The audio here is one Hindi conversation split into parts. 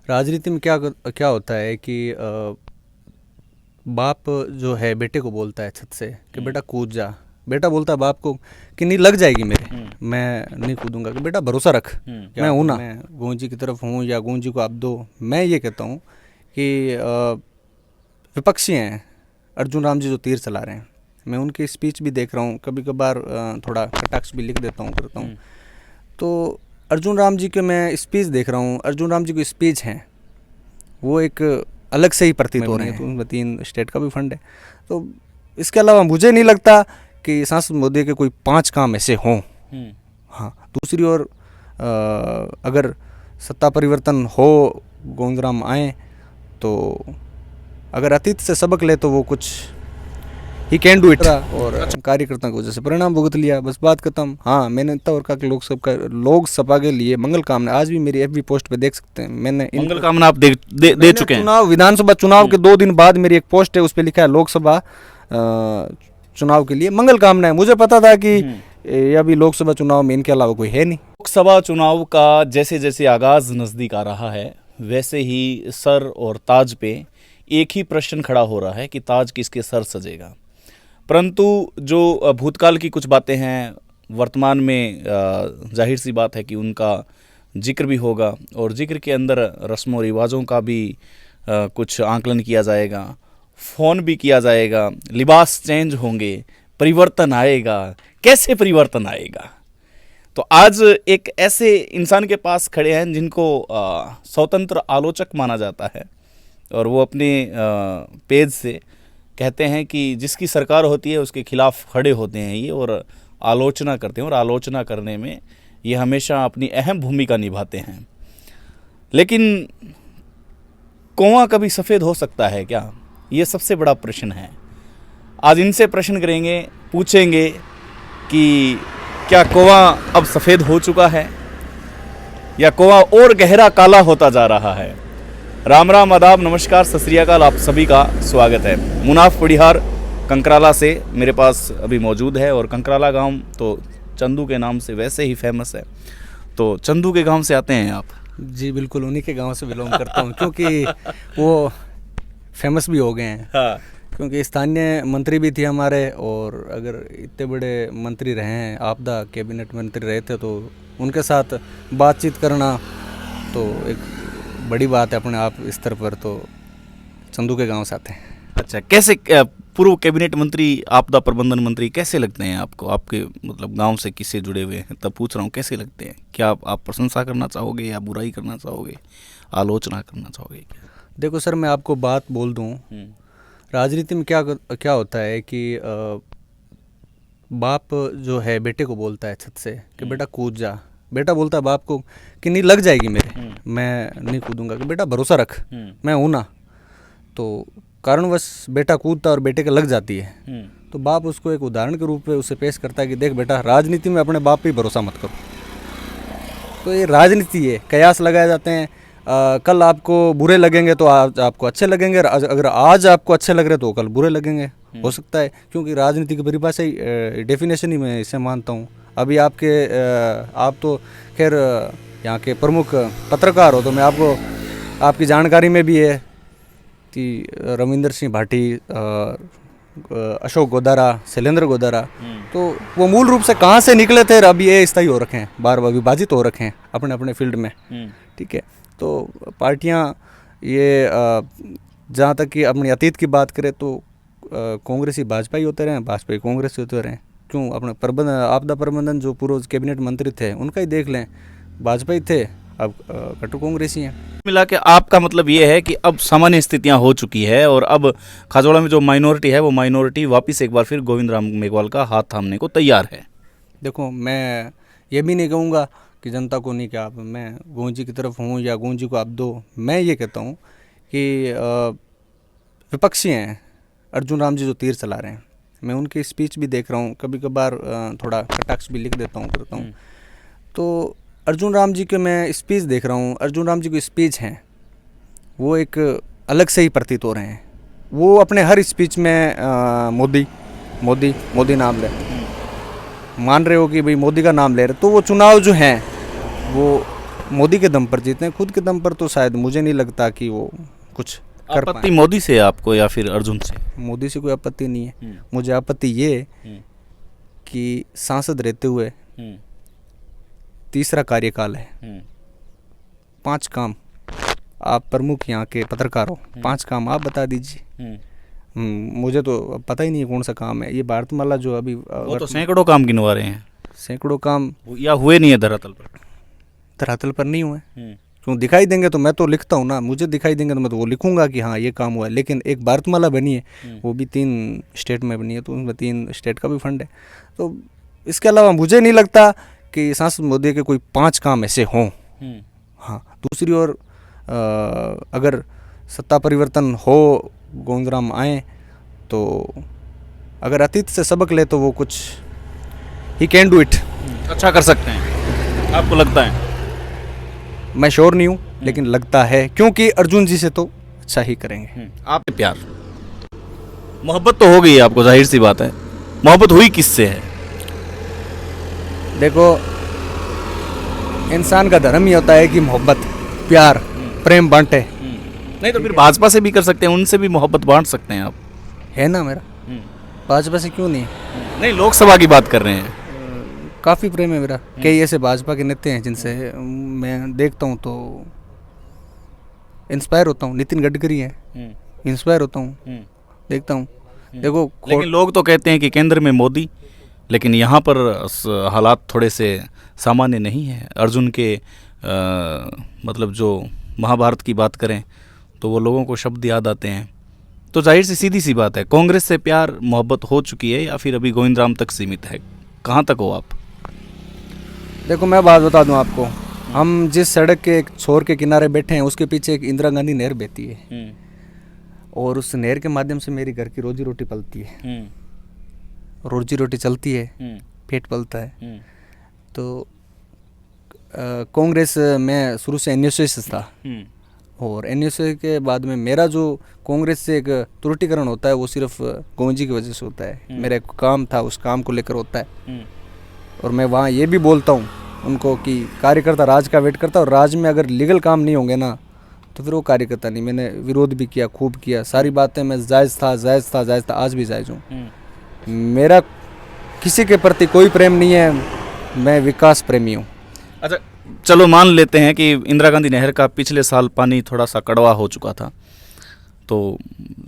राजनीति में क्या क्या होता है कि बाप जो है बेटे को बोलता है छत से कि बेटा कूद जा। बेटा बोलता है बाप को कि नहीं लग जाएगी मेरे, मैं नहीं कूदूंगा। कि बेटा भरोसा रख, मैं हूँ ना, मैं गोविंद जी की तरफ हूँ या गोविंद जी को आप दो। मैं ये कहता हूँ कि विपक्षी हैं अर्जुन राम जी जो तीर चला रहे हैं, मैं उनकी स्पीच भी देख रहा हूँ, कभी कभार थोड़ा कटाक्ष भी लिख देता हूँ करता हूँ। तो अर्जुन राम जी के मैं स्पीच देख रहा हूँ, अर्जुन राम जी की स्पीच हैं वो एक अलग से ही प्रतीत हो रहे हैं। तो उनमें 3 स्टेट का भी फंड है। तो इसके अलावा मुझे नहीं लगता कि सांसद मोदी के कोई 5 काम ऐसे हों। हाँ, दूसरी ओर अगर सत्ता परिवर्तन हो, गोविंद राम आए, तो अगर अतीत से सबक ले तो वो कुछ ही कैन डू इट, और कार्यकर्ताओं की वजह से परिणाम भुगत लिया, बस बात खत्म। हाँ, मैंने इतना और कहा कि लोकसभा के लिए मंगल कामना, आज भी मेरी एफबी पोस्ट पे देख सकते हैं, मैंने मंगल कामना आप दे चुके हैं। चुनाव, विधानसभा चुनाव के 2 दिन बाद मेरी एक पोस्ट है, उस पर लिखा है लोकसभा चुनाव के लिए मंगल कामना है। मुझे पता था कि अभी लोकसभा चुनाव में इनके अलावा कोई है नहीं। लोकसभा चुनाव का जैसे जैसे आगाज नजदीक आ रहा है, वैसे ही सर और ताज पे एक ही प्रश्न खड़ा हो रहा है कि ताज किसके सर सजेगा। परंतु जो भूतकाल की कुछ बातें हैं, वर्तमान में जाहिर सी बात है कि उनका जिक्र भी होगा, और जिक्र के अंदर रस्मों और रिवाजों का भी कुछ आंकलन किया जाएगा, फ़ोन भी किया जाएगा, लिबास चेंज होंगे, परिवर्तन आएगा। कैसे परिवर्तन आएगा? तो आज एक ऐसे इंसान के पास खड़े हैं जिनको स्वतंत्र आलोचक माना जाता है, और वो अपने पेज से कहते हैं कि जिसकी सरकार होती है उसके खिलाफ खड़े होते हैं ये, और आलोचना करते हैं, और आलोचना करने में ये हमेशा अपनी अहम भूमिका निभाते हैं। लेकिन कौवा कभी सफ़ेद हो सकता है क्या? ये सबसे बड़ा प्रश्न है। आज इनसे प्रश्न करेंगे, पूछेंगे कि क्या कौवा अब सफ़ेद हो चुका है या कौवा और गहरा काला होता जा रहा है। राम राम, आदाब, नमस्कार, सत श्री अकाल, आप सभी का स्वागत है। मुनाफ पड़िहार कंकराला से मेरे पास अभी मौजूद है, और कंकराला गांव तो चंदू के नाम से वैसे ही फेमस है। तो चंदू के गांव से आते हैं आप? जी बिल्कुल, उन्हीं के गांव से बिलोंग करता हूं, क्योंकि वो फेमस भी हो गए हैं। हाँ। क्योंकि स्थानीय मंत्री भी थे हमारे, और अगर इतने बड़े मंत्री रहे हैं, आपदा कैबिनेट मंत्री रहे थे, तो उनके साथ बातचीत करना तो एक बड़ी बात है अपने आप स्तर पर। तो चंदू के गांव से आते हैं। अच्छा, कैसे पूर्व कैबिनेट मंत्री, आपदा प्रबंधन मंत्री कैसे लगते हैं आपको? आपके मतलब गांव से किससे जुड़े हुए हैं, तब पूछ रहा हूँ कैसे लगते हैं? क्या आप प्रशंसा करना चाहोगे या बुराई करना चाहोगे, आलोचना करना चाहोगे क्या? देखो सर, मैं आपको बात बोल दूं, राजनीति में क्या क्या होता है कि बाप जो है बेटे को बोलता है छत से कि बेटा कूद जा। बेटा बोलता है बाप को कि नहीं लग जाएगी मेरे, मैं नहीं कूदूंगा। कि बेटा भरोसा रख, मैं हूँ ना। तो कारणवश बेटा कूदता और बेटे के लग जाती है। तो बाप उसको एक उदाहरण के रूप में उसे पेश करता है कि देख बेटा, राजनीति में अपने बाप पे ही भरोसा मत करो। तो ये राजनीति है, कयास लगाए जाते हैं। कल आपको बुरे लगेंगे तो आज आपको अच्छे लगेंगे, अगर आज आपको अच्छे लग रहे तो कल बुरे लगेंगे, हो सकता है। क्योंकि राजनीति की परिभाषा ही, डेफिनेशन ही मैं इसे मानता हूँ। अभी आप तो खैर यहाँ के प्रमुख पत्रकार हो, तो मैं आपको, आपकी जानकारी में भी है कि रविंदर सिंह भाटी, अशोक गोदारा, शैलेंद्र गोदारा, तो वो मूल रूप से कहाँ से निकले थे, अभी ये स्थायी हो रखे हैं, बार बार विभाजित हो रखे हैं अपने अपने फील्ड में। ठीक है, तो पार्टियां ये जहाँ तक कि अपनी अतीत की बात करें तो कांग्रेसी भाजपा ही होते रहे, भाजपा ही कांग्रेस होते रहे। क्यों? अपने आपदा प्रबंधन जो पूर्व कैबिनेट मंत्री थे उनका ही देख लें, भाजपा ही थे, अब कट्टर कांग्रेसी हैं। मिला के आपका मतलब ये है कि अब सामान्य स्थितियां हो चुकी है, और अब खाजोड़ा में जो माइनॉरिटी है वो माइनॉरिटी वापस एक बार फिर गोविंद राम मेघवाल का हाथ थामने को तैयार है। देखो, मैं ये भी नहीं कहूँगा कि जनता को नहीं, कि आप, मैं गोविंद जी की तरफ हूँ या गोविंद जी को आप दो। मैं ये कहता हूँ कि विपक्षी हैं अर्जुन राम जी जो तीर चला रहे हैं, मैं उनकी स्पीच भी देख रहा हूँ, कभी कभार थोड़ा कटाक्ष भी लिख देता हूँ करता हूँ। तो अर्जुन राम जी के मैं स्पीच देख रहा हूँ, अर्जुन राम जी की स्पीच हैं वो एक अलग से ही प्रतीत हो रहे हैं। वो अपने हर स्पीच में मोदी मोदी मोदी नाम ले मान रहे हो कि भाई मोदी का नाम ले रहे, तो वो चुनाव जो हैं वो मोदी के दम पर जीते हैं, खुद के दम पर तो शायद मुझे नहीं लगता कि वो कुछ कर आपत्ति मोदी से है आपको या फिर अर्जुन से? मोदी से कोई आपत्ति नहीं है। मुझे आपत्ति ये है कि सांसद रहते हुए तीसरा कार्यकाल है, 5 काम, आप प्रमुख यहाँ के पत्रकार हो, 5 काम आप बता दीजिए। मुझे तो पता ही नहीं है कौन सा काम है। ये भारतमाला जो अभी वो तो सैकड़ों काम गिनवा रहे हैं, सैकड़ों काम या हुए नहीं है धरातल पर? धरातल पर नहीं हुए। क्यों दिखाई देंगे तो मैं तो लिखता हूँ ना, मुझे दिखाई देंगे तो मैं तो वो लिखूंगा कि हाँ ये काम हुआ है। लेकिन एक भारतमाला बनी है, वो भी 3 स्टेट में बनी है, तो उसमें 3 स्टेट का भी फंड है। तो इसके अलावा मुझे नहीं लगता कि सांसद मोदी के कोई 5 काम ऐसे हों। हाँ, दूसरी ओर अगर सत्ता परिवर्तन हो, गोविंदराम आए, तो अगर अतीत से सबक ले तो वो कुछ ही कैन डू इट, अच्छा कर सकते हैं आपको लगता है? मैं श्योर नहीं हूँ लेकिन लगता है, क्योंकि अर्जुन जी से तो अच्छा ही करेंगे। आप प्यार मोहब्बत तो हो गई है आपको, जाहिर सी बात है। मोहब्बत हुई किससे है? देखो, इंसान का धर्म ही होता है कि मोहब्बत, प्यार, प्रेम बांटे। नहीं तो फिर भाजपा से भी कर सकते हैं, उनसे भी मोहब्बत बांट सकते हैं आप। है ना मेरा, भाजपा से क्यों नहीं? नहीं, लोकसभा की बात कर रहे हैं। काफ़ी प्रेम है मेरा। कई ऐसे भाजपा के नेता हैं जिनसे मैं देखता हूँ तो इंस्पायर होता हूँ। नितिन गडकरी है, इंस्पायर होता हूँ, देखता हूँ। देखो, लेकिन लोग तो कहते हैं कि केंद्र में मोदी, लेकिन यहाँ पर हालात थोड़े से सामान्य नहीं है। अर्जुन के मतलब जो महाभारत की बात करें तो वो लोगों को शब्द याद आते हैं। तो जाहिर सी सीधी सी बात है, कांग्रेस से प्यार मोहब्बत हो चुकी है या फिर अभी गोविंदराम तक सीमित है? कहाँ तक हो आप? देखो, मैं बात बता दूं आपको, हम जिस सड़क के एक छोर के किनारे बैठे हैं उसके पीछे एक इंदिरा गांधी नहर बहती है, और उस नहर के माध्यम से मेरी घर की रोजी रोटी पलती है। रोजी रोटी चलती है, पेट पलता है। तो कांग्रेस में शुरू से एनएसए से था, और एनएसए के बाद में मेरा जो कांग्रेस से एक त्रुटिकरण होता है वो सिर्फ गोविंद जी की वजह से होता है। मेरा एक काम था, उस काम को लेकर होता है। और मैं वहाँ ये भी बोलता हूँ उनको कि कार्यकर्ता राज का वेट करता है, और राज में अगर लीगल काम नहीं होंगे ना तो फिर वो कार्यकर्ता नहीं। मैंने विरोध भी किया, खूब किया, सारी बातें मैं जायज़ था, आज भी जायज़ हूँ। मेरा किसी के प्रति कोई प्रेम नहीं है, मैं विकास प्रेमी हूँ। अच्छा, चलो मान लेते हैं कि इंदिरा गांधी नहर का पिछले साल पानी थोड़ा सा कड़वा हो चुका था, तो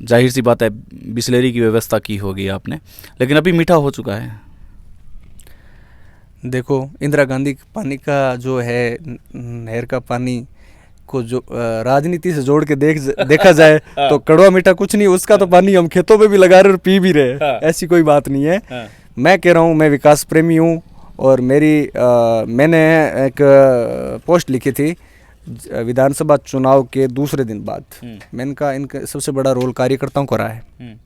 जाहिर सी बात है बिस्लेरी की व्यवस्था की होगी आपने, लेकिन अभी मीठा हो चुका है। देखो, इंदिरा गांधी पानी का जो है, नहर का पानी को जो राजनीति से जोड़ के देखा जाए तो कड़वा मीठा कुछ नहीं, उसका तो पानी हम खेतों पे भी लगा रहे और पी भी रहे। ऐसी कोई बात नहीं है। मैं कह रहा हूँ, मैं विकास प्रेमी हूँ, और मैंने एक पोस्ट लिखी थी विधानसभा चुनाव के दूसरे दिन बाद। मैंने कहा इनका सबसे बड़ा रोल कार्यकर्ताओं को रहा है।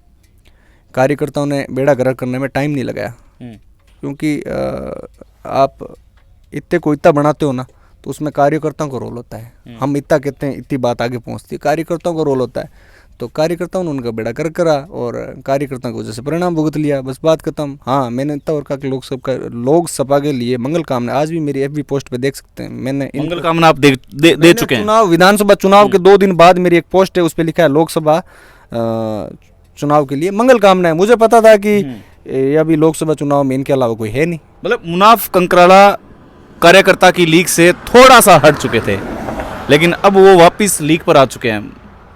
कार्यकर्ताओं ने बेड़ा गर्क करने में टाइम नहीं लगाया, क्योंकि आप इतने को इतना बनाते हो ना तो उसमें कार्यकर्ताओं का रोल होता है। हम इतना कहते हैं, इतनी बात आगे पहुंचती है, कार्यकर्ताओं का रोल होता है। तो कार्यकर्ताओं ने उनका बेड़ा गर्क करा और कार्यकर्ताओं की वजह से परिणाम भुगत लिया, बस बात खत्म। हाँ, मैंने इतना और कहा कि लोकसभा के लिए मंगल कामना, आज भी मेरी एफबी पोस्ट पे देख सकते हैं, मैंने मंगल कामना आप दे चुके हैं। विधानसभा चुनाव के 2 दिन बाद मेरी एक पोस्ट है, उस पर लिखा है लोकसभा चुनाव के लिए मंगल कामना है। मुझे पता था कि ये अभी लोकसभा चुनाव में इनके अलावा कोई है नहीं। मतलब मुनाफ कंकराला कार्यकर्ता की लीग से थोड़ा सा हट चुके थे, लेकिन अब वो वापस लीग पर आ चुके हैं।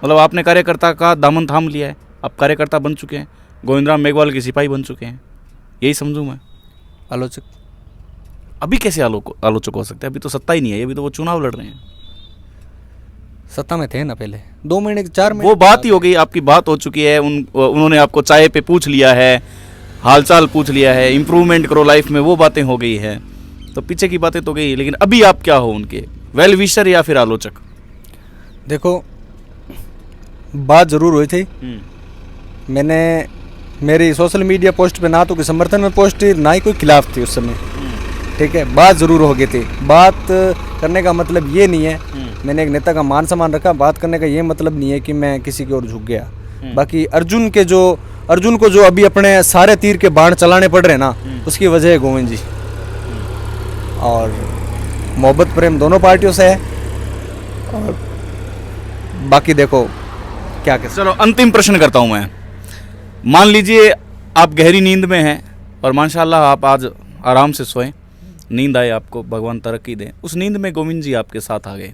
मतलब आपने कार्यकर्ता का दामन थाम लिया है, आप कार्यकर्ता बन चुके हैं, गोविंदराम मेघवाल के सिपाही बन चुके हैं, यही समझूं मैं? आलोचक अभी कैसे आलोचक हो सकते हैं? अभी तो सत्ता ही नहीं है, अभी तो वो चुनाव लड़ रहे हैं। सत्ता में थे ना पहले 2 महीने 4 महीने, वो बात ही हो गई, आपकी बात हो चुकी है। उन्होंने आपको चाय पे पूछ लिया है, हालचाल पूछ लिया है, इम्प्रूवमेंट करो लाइफ में, वो बातें हो गई है। तो पीछे की बातें तो गई, लेकिन अभी आप क्या हो उनके, वेल विशर या फिर आलोचक? देखो, बात ज़रूर हुई थी। मैंने मेरी सोशल मीडिया पोस्ट पे ना तो कोई समर्थन में पोस्ट थी, ना ही कोई खिलाफ थी उस समय। ठीक है, बात ज़रूर हो गई थी। बात करने का मतलब ये नहीं है, मैंने एक नेता का मान सम्मान रखा। बात करने का ये मतलब नहीं है कि मैं किसी की ओर झुक गया। बाकी अर्जुन को जो अभी अपने सारे तीर के बाण चलाने पड़ रहे हैं ना, उसकी वजह है गोविंद जी। और मोहब्बत प्रेम दोनों पार्टियों से है, और बाकी देखो क्या कह। चलो अंतिम प्रश्न करता हूं मैं। मान लीजिए आप गहरी नींद में हैं और माशाल्लाह आप आज आराम से सोएं, नींद आए आपको, भगवान तरक्की दें। उस नींद में गोविंद जी आपके साथ आ गए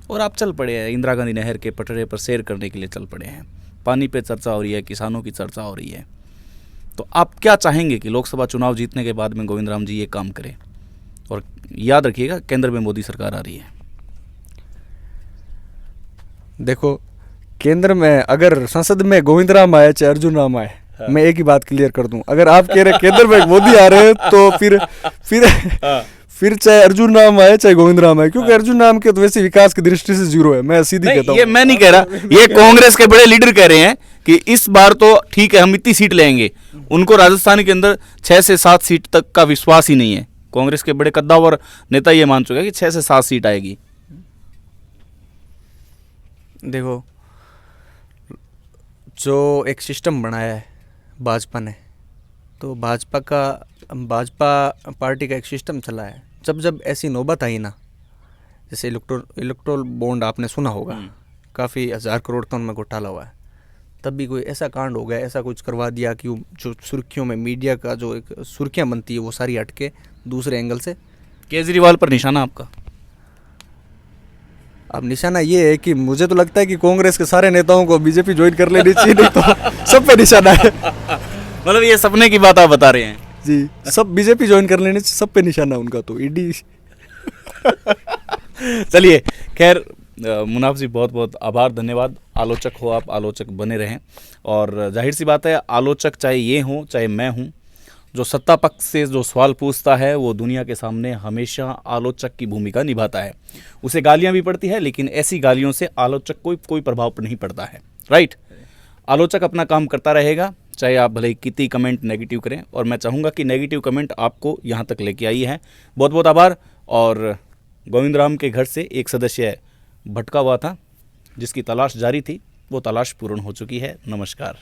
और आप चल पड़े हैं, इंदिरा गांधी नहर के पटरे पर सैर करने के लिए चल पड़े हैं। पानी पे चर्चा हो रही है, किसानों की चर्चा हो रही है। तो आप क्या चाहेंगे कि लोकसभा चुनाव जीतने के बाद में गोविंद राम जी ये काम करें? और याद रखिएगा केंद्र में मोदी सरकार आ रही है। देखो, केंद्र में अगर संसद में गोविंद राम आए चाहे अर्जुन राम आए, मैं एक ही बात क्लियर कर दूं, अगर आप कह रहे केंद्र में मोदी आ रहे हैं तो फिर चाहे अर्जुन राम आए चाहे गोविंद राम आए, क्योंकि अर्जुन राम के तो वैसे विकास की दृष्टि से जीरो है। मैं सीधी कहता हूं। ये मैं नहीं कह रहा, ये कांग्रेस के बड़े लीडर कह रहे हैं कि इस बार तो ठीक है हम इतनी सीट लेंगे। उनको राजस्थान के अंदर 6 से 7 सीट तक का विश्वास ही नहीं है। कांग्रेस के बड़े कद्दावर नेता ये मान चुके हैं कि 6 से 7 सीट आएगी। देखो, जो एक सिस्टम बनाया है भाजपा ने, तो भाजपा पार्टी का एक सिस्टम चला है। जब ऐसी नौबत आई ना, जैसे इलेक्ट्रोल बॉन्ड आपने सुना होगा, काफ़ी 1000 करोड़ का उनमें घोटाला हुआ है, तब भी कोई ऐसा कांड हो गया, ऐसा कुछ करवा दिया कि जो सुर्खियों में मीडिया का जो एक सुर्खियाँ बनती है वो सारी हटके दूसरे एंगल से। केजरीवाल पर निशाना आपका? अब निशाना ये है कि मुझे तो लगता है कि कांग्रेस के सारे नेताओं को बीजेपी ज्वाइन कर लेनी चाहिए, नहीं तो सब पे निशाना है। मतलब ये सपने की बात आप बता रहे हैं? जी, सब बीजेपी ज्वाइन कर लेने चाहिए, सब पे निशाना उनका तो ईडी। चलिए, खैर मुनाफ जी बहुत बहुत आभार, धन्यवाद। आलोचक हो आप, आलोचक बने रहें। और जाहिर सी बात है, आलोचक चाहे ये हों चाहे मैं हूँ, जो सत्ता पक्ष से जो सवाल पूछता है वो दुनिया के सामने हमेशा आलोचक की भूमिका निभाता है। उसे गालियाँ भी पड़ती है, लेकिन ऐसी गालियों से आलोचक कोई प्रभाव नहीं पड़ता है। राइट? आलोचक अपना काम करता रहेगा, चाहे आप भले कितनी कमेंट नेगेटिव करें। और मैं चाहूँगा कि नेगेटिव कमेंट आपको यहाँ तक लेके आई है। बहुत बहुत आभार। और गोविंद राम के घर से एक सदस्य भटका हुआ था, जिसकी तलाश जारी थी, वो तलाश पूर्ण हो चुकी है। नमस्कार।